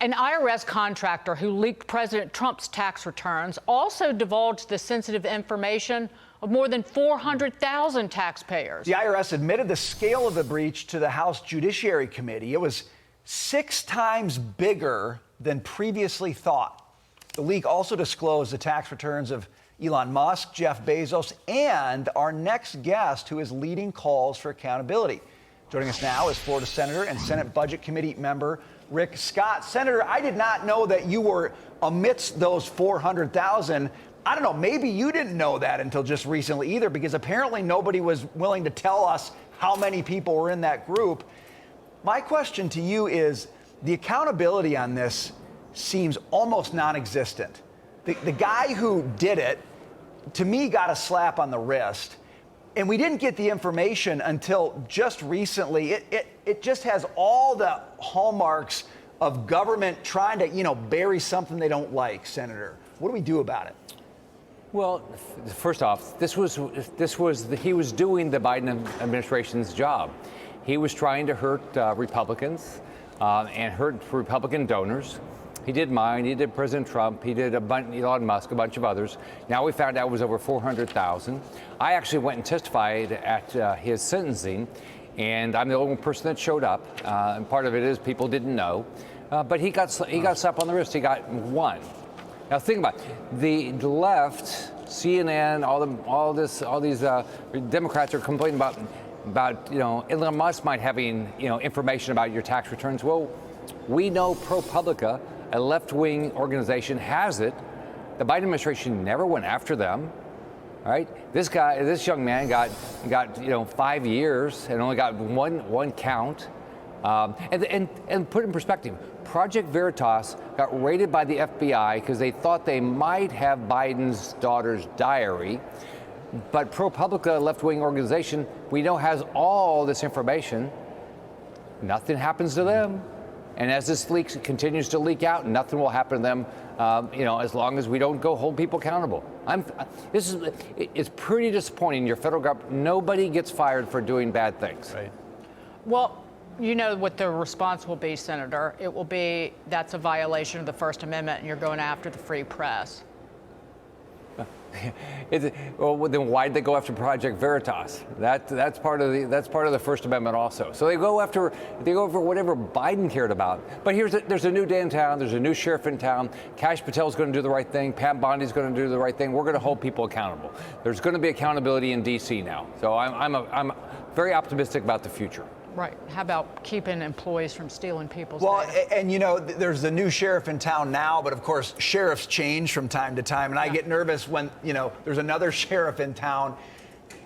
An IRS contractor who leaked President Trump's tax returns also divulged the sensitive information of more than 400,000 taxpayers. The IRS admitted the scale of the breach to the House Judiciary Committee. It was 6 times bigger than previously thought. The leak also disclosed the tax returns of Elon Musk, Jeff Bezos, and our next guest, who is leading calls for accountability. Joining us now is Florida Senator and Senate Budget Committee member Rick Scott. Senator, I did not know that you were amidst those 400,000. I don't know, maybe you didn't know that until just recently either, because apparently nobody was willing to tell us how many people were in that group. My question to you is, the accountability on this seems almost non-existent. The guy who did it, to me, got a slap on the wrist. And we didn't get the information until just recently. It just has all the hallmarks of government trying to, bury something they don't like, Senator. What do we do about it? Well, first off, he was doing the Biden administration's job. He was trying to hurt Republicans and hurt Republican donors. He did mine, he did President Trump, he did Elon Musk, a bunch of others. Now we found out it was over 400,000. I actually went and testified at his sentencing, and I'm the only person that showed up. And part of it is people didn't know, but he got slapped on the wrist. He got one. Now think about it. The left, CNN, all these Democrats are complaining about Elon Musk might having information about your tax returns. Well, we know ProPublica, a left-wing organization, has it. The Biden administration never went after them. All right, this young man got 5 years and only got one count. And put in perspective, Project Veritas got raided by the FBI because they thought they might have Biden's daughter's diary. But ProPublica, a left-wing organization, we know has all this information. Nothing happens to them. And as this leak continues to leak out, nothing will happen to them, as long as we don't go hold people accountable. It's pretty disappointing. Your federal government, nobody gets fired for doing bad things. Right. Well, you know what the response will be, Senator. It will be that's a violation of the First Amendment, and you're going after the free press. Well, then why did they go after Project Veritas? That's part of the First Amendment also. So they go after whatever Biden cared about. But there's a new day in town. There's a new sheriff in town. Kash Patel's going to do the right thing. Pam Bondi's going to do the right thing. We're going to hold people accountable. There's going to be accountability in D.C. now. So I'm very optimistic about the future. Right. How about keeping employees from stealing people's data? And there's the new sheriff in town now, but of course, sheriffs change from time to time. And I get nervous when, there's another sheriff in town.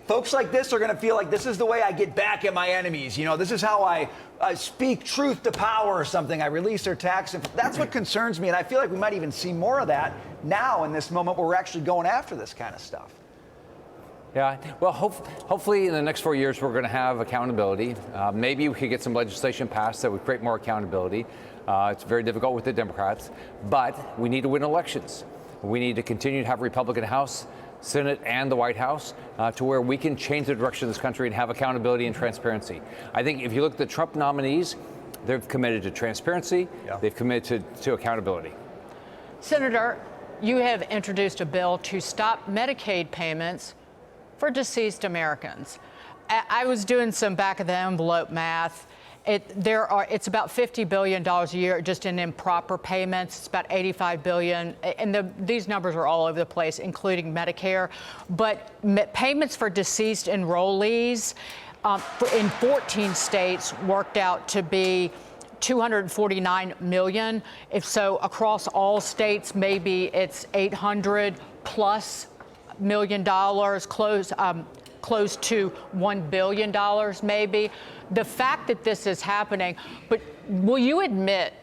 Folks like this are going to feel like this is the way I get back at my enemies. This is how I speak truth to power or something. I release their tax. That's what concerns me. And I feel like we might even see more of that now in this moment where we're actually going after this kind of stuff. Yeah, well, hopefully in the next 4 years, we're going to have accountability. Maybe we could get some legislation passed that would create more accountability. It's very difficult with the Democrats, but we need to win elections. We need to continue to have Republican House, Senate, and the White House to where we can change the direction of this country and have accountability and transparency. I think if you look at the Trump nominees, they've committed to transparency. Yeah. They've committed to accountability. Senator, you have introduced a bill to stop Medicaid payments for deceased Americans. I was doing some back-of-the-envelope math. It's about $50 billion a year just in improper payments. It's about $85 billion, and these numbers are all over the place, including Medicare. But payments for deceased enrollees in 14 states worked out to be $249 million. If so, across all states, maybe it's $800 plus million, close to $1 billion maybe. The fact that this is happening, but will you admit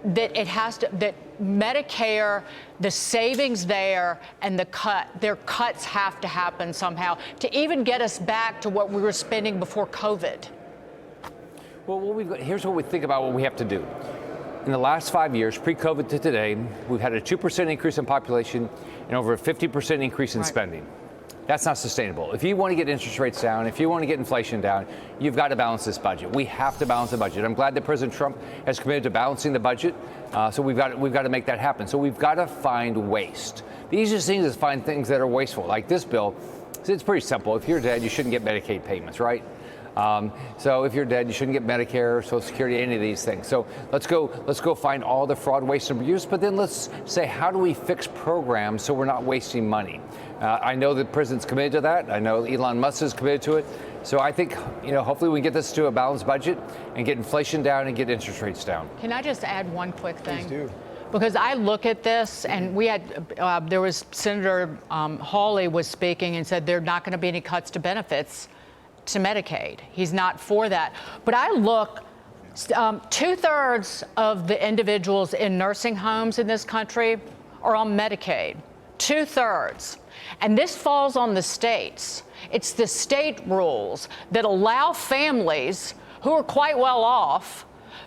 that that Medicare, the savings there and their cuts have to happen somehow to even get us back to what we were spending before COVID? Well, here's what we think about what we have to do. In the last 5 years, pre-COVID to today, we've had a 2% increase in population and over a 50% increase in spending. That's not sustainable. If you want to get interest rates down, if you want to get inflation down, you've got to balance this budget. We have to balance the budget. I'm glad that President Trump has committed to balancing the budget. So we've got to make that happen. So we've got to find waste. The easiest thing is find things that are wasteful, like this bill. It's pretty simple. If you're dead, you shouldn't get Medicaid payments, right? So if you're dead, you shouldn't get Medicare, Social Security, any of these things. So let's go find all the fraud, waste, and abuse. But then let's say, how do we fix programs so we're not wasting money? I know the president's committed to that. I know Elon Musk is committed to it. So I think, hopefully we can get this to a balanced budget and get inflation down and get interest rates down. Can I just add one quick thing? Please do. Because I look at this, and we had, there was Senator Hawley was speaking and said there are not going to be any cuts to benefits to Medicaid. He's not for that. But I look, 2/3 of the individuals in nursing homes in this country are on Medicaid. 2/3. And this falls on the states. It's the state rules that allow families who are quite well off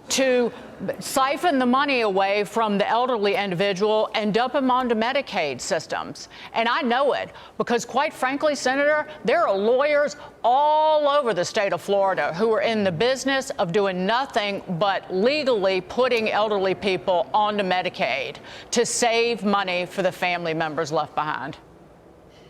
to siphon the money away from the elderly individual and dump them onto Medicaid systems. And I know it because, quite frankly, Senator, there are lawyers all over the state of Florida who are in the business of doing nothing but legally putting elderly people onto Medicaid to save money for the family members left behind.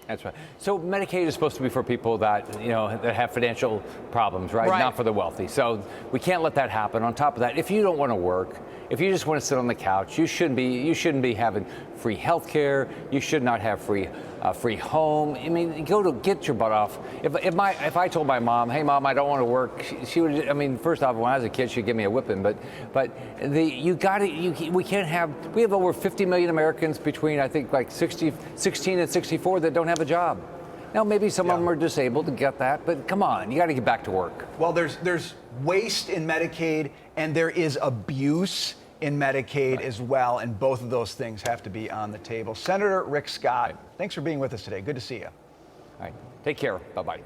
That's right. So Medicaid is supposed to be for people that, that have financial problems, right? Right. Not for the wealthy. So we can't let that happen. On top of that, if you don't want to work, if you just want to sit on the couch, you shouldn't be having free health care. You should not have free home. I mean, get your butt off. If I told my mom, hey mom, I don't want to work, she would. I mean, first off, when I was a kid, she'd give me a whipping. But we have over 50 million Americans between, I think, like 16 and 64 that don't have a job. Now, maybe some of them are disabled to get that, but come on, you got to get back to work. Well, there's waste in Medicaid, and there is abuse in Medicaid as well, and both of those things have to be on the table. Senator Rick Scott, thanks for being with us today. Good to see you. All right, take care. Bye-bye.